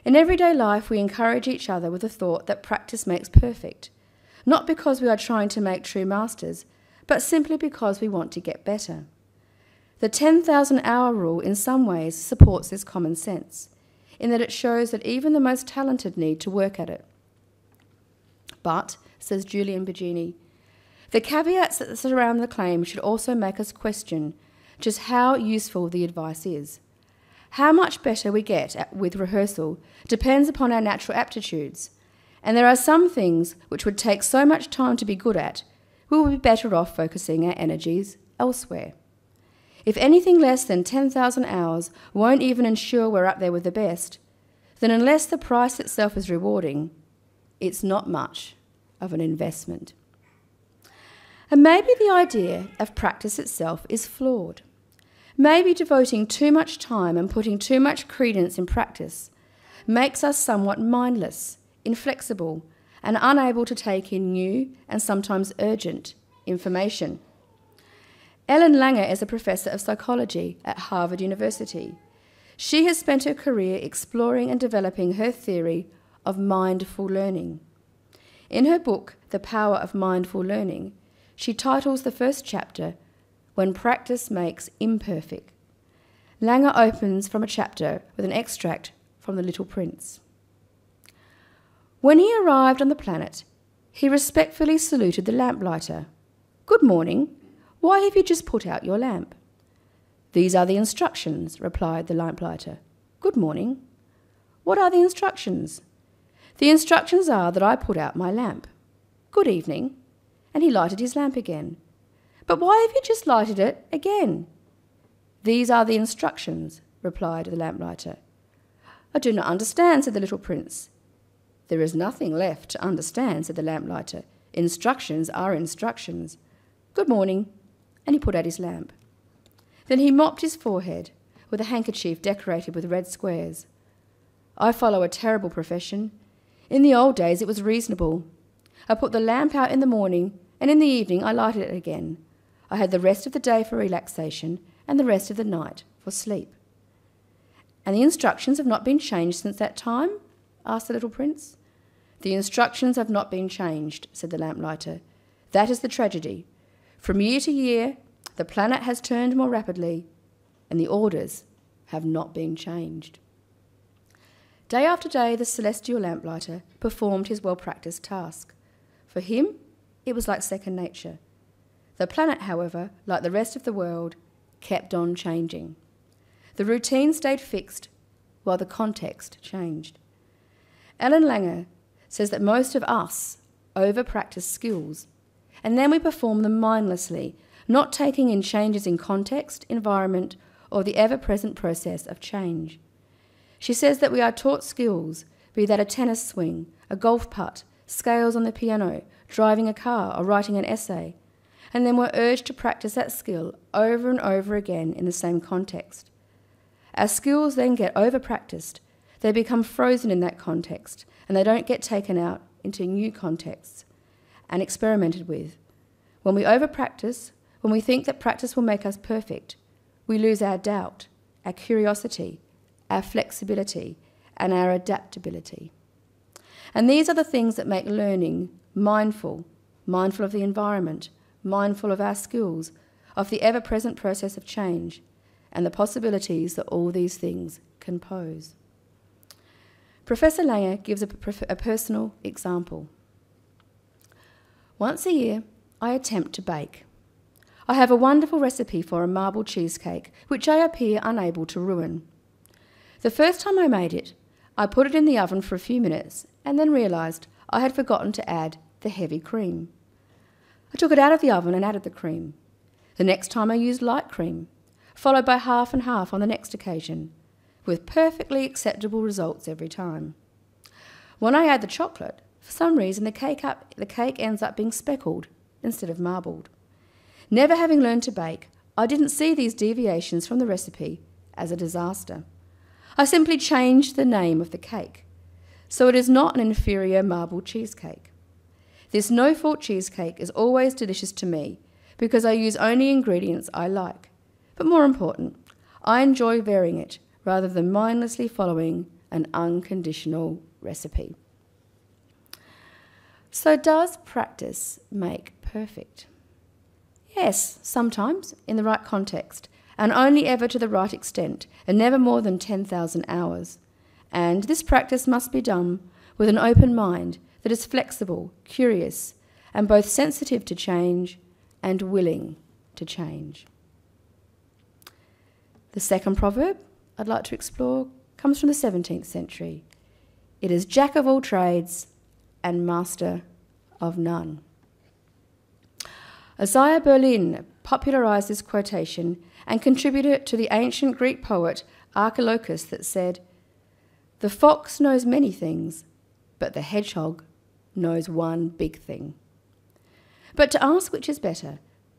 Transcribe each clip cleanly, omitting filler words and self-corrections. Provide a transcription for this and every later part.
In everyday life, we encourage each other with the thought that practice makes perfect, not because we are trying to make true masters, but simply because we want to get better. The 10,000-hour rule in some ways supports this common sense, in that it shows that even the most talented need to work at it. But, says Julian Baggini, the caveats that surround the claim should also make us question just how useful the advice is. How much better we get with rehearsal depends upon our natural aptitudes, and there are some things which would take so much time to be good at, we will be better off focusing our energies elsewhere. If anything less than 10,000 hours won't even ensure we're up there with the best, then unless the price itself is rewarding, it's not much of an investment. And maybe the idea of practice itself is flawed. Maybe devoting too much time and putting too much credence in practice makes us somewhat mindless, inflexible, and unable to take in new and sometimes urgent information. Ellen Langer is a professor of psychology at Harvard University. She has spent her career exploring and developing her theory of mindful learning. In her book, The Power of Mindful Learning, she titles the first chapter, When Practice Makes Imperfect. Langer opens from a chapter with an extract from The Little Prince. When he arrived on the planet, he respectfully saluted the lamplighter. "Good morning. Why have you just put out your lamp?" "These are the instructions," replied the lamplighter. "Good morning. What are the instructions?" "The instructions are that I put out my lamp." "Good evening." And he lighted his lamp again. "But why have you just lighted it again?" "These are the instructions," replied the lamplighter. "I do not understand," said the little prince. "There is nothing left to understand," said the lamplighter. "Instructions are instructions. Good morning." And he put out his lamp. Then he mopped his forehead with a handkerchief decorated with red squares. "I follow a terrible profession. In the old days it was reasonable. I put the lamp out in the morning, and in the evening I lighted it again. I had the rest of the day for relaxation and the rest of the night for sleep." "And the instructions have not been changed since that time?" asked the little prince. "The instructions have not been changed," said the lamplighter. "That is the tragedy. From year to year, the planet has turned more rapidly, and the orders have not been changed." Day after day, the celestial lamplighter performed his well-practiced task. For him, it was like second nature. The planet, however, like the rest of the world, kept on changing. The routine stayed fixed, while the context changed. Ellen Langer says that most of us over-practice skills, and then we perform them mindlessly, not taking in changes in context, environment, or the ever-present process of change. She says that we are taught skills, be that a tennis swing, a golf putt, scales on the piano, driving a car, or writing an essay, and then we're urged to practice that skill over and over again in the same context. Our skills then get over-practiced, they become frozen in that context, and they don't get taken out into new contexts and experimented with. When we over-practice, when we think that practice will make us perfect, we lose our doubt, our curiosity, our flexibility, and our adaptability. And these are the things that make learning mindful, mindful of the environment, mindful of our skills, of the ever-present process of change, and the possibilities that all these things can pose. Professor Langer gives a personal example. Once a year, I attempt to bake. I have a wonderful recipe for a marble cheesecake, which I appear unable to ruin. The first time I made it, I put it in the oven for a few minutes and then realised I had forgotten to add the heavy cream. I took it out of the oven and added the cream. The next time I used light cream, followed by half and half on the next occasion, with perfectly acceptable results every time. When I add the chocolate, for some reason the cake ends up being speckled instead of marbled. Never having learned to bake, I didn't see these deviations from the recipe as a disaster. I simply changed the name of the cake, so it is not an inferior marble cheesecake. This no-fault cheesecake is always delicious to me because I use only ingredients I like. But more important, I enjoy varying it rather than mindlessly following an unconditional recipe. So does practice make perfect? Yes, sometimes, in the right context, and only ever to the right extent, and never more than 10,000 hours. And this practice must be done with an open mind that is flexible, curious, and both sensitive to change and willing to change. The second proverb I'd like to explore comes from the 17th century. It is Jack of all trades and master of none. Isaiah Berlin popularised this quotation and contributed it to the ancient Greek poet Archilochus that said, "The fox knows many things, but the hedgehog knows one big thing." But to ask which is better,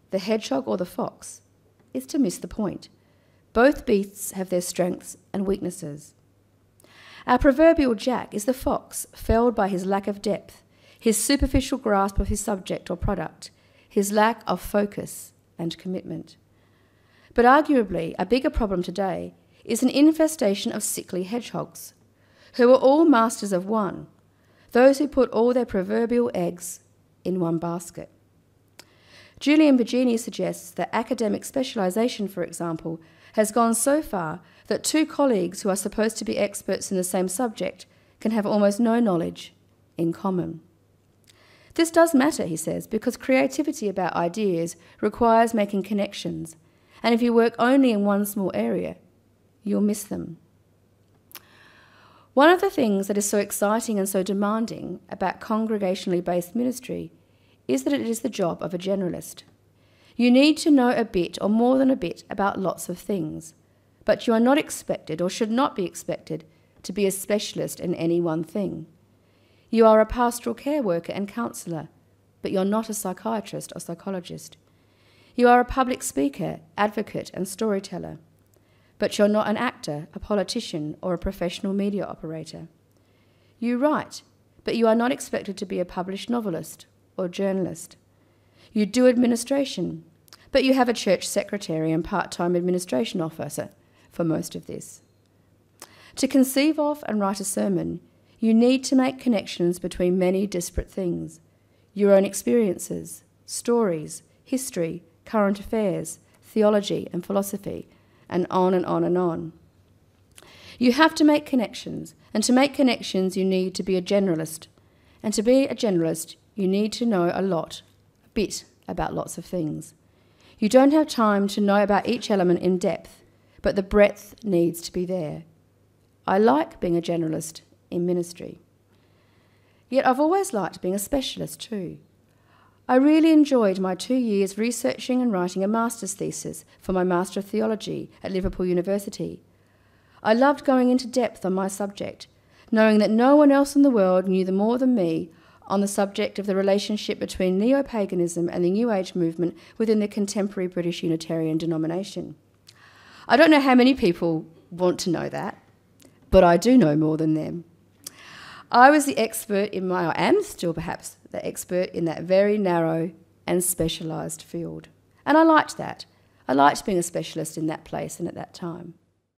the hedgehog or the fox, is to miss the point. Both beasts have their strengths and weaknesses. Our proverbial Jack is the fox, felled by his lack of depth, his superficial grasp of his subject or product, his lack of focus and commitment. But arguably, a bigger problem today is an infestation of sickly hedgehogs, who are all masters of one, those who put all their proverbial eggs in one basket. Julian Baggini suggests that academic specialisation, for example, has gone so far that two colleagues who are supposed to be experts in the same subject can have almost no knowledge in common. This does matter, he says, because creativity about ideas requires making connections, and if you work only in one small area, you'll miss them. One of the things that is so exciting and so demanding about congregationally based ministry is that it is the job of a generalist. You need to know a bit or more than a bit about lots of things, but you are not expected or should not be expected to be a specialist in any one thing. You are a pastoral care worker and counsellor, but you're not a psychiatrist or psychologist. You are a public speaker, advocate and storyteller, but you're not an actor, a politician or a professional media operator. You write, but you are not expected to be a published novelist or journalist. You do administration, but you have a church secretary and part-time administration officer for most of this. To conceive of and write a sermon, you need to make connections between many disparate things: your own experiences, stories, history, current affairs, theology and philosophy, and on and on and on. You have to make connections, and to make connections you need to be a generalist. And to be a generalist, you need to know a bit about lots of things. You don't have time to know about each element in depth, but the breadth needs to be there. I like being a generalist in ministry. Yet I've always liked being a specialist too. I really enjoyed my 2 years researching and writing a master's thesis for my Master of Theology at Liverpool University. I loved going into depth on my subject, knowing that no one else in the world knew more than me on the subject of the relationship between neo-paganism and the New Age movement within the contemporary British Unitarian denomination. I don't know how many people want to know that, but I do know more than them. I was the expert I am still perhaps the expert in that very narrow and specialised field. And I liked that. I liked being a specialist in that place and at that time.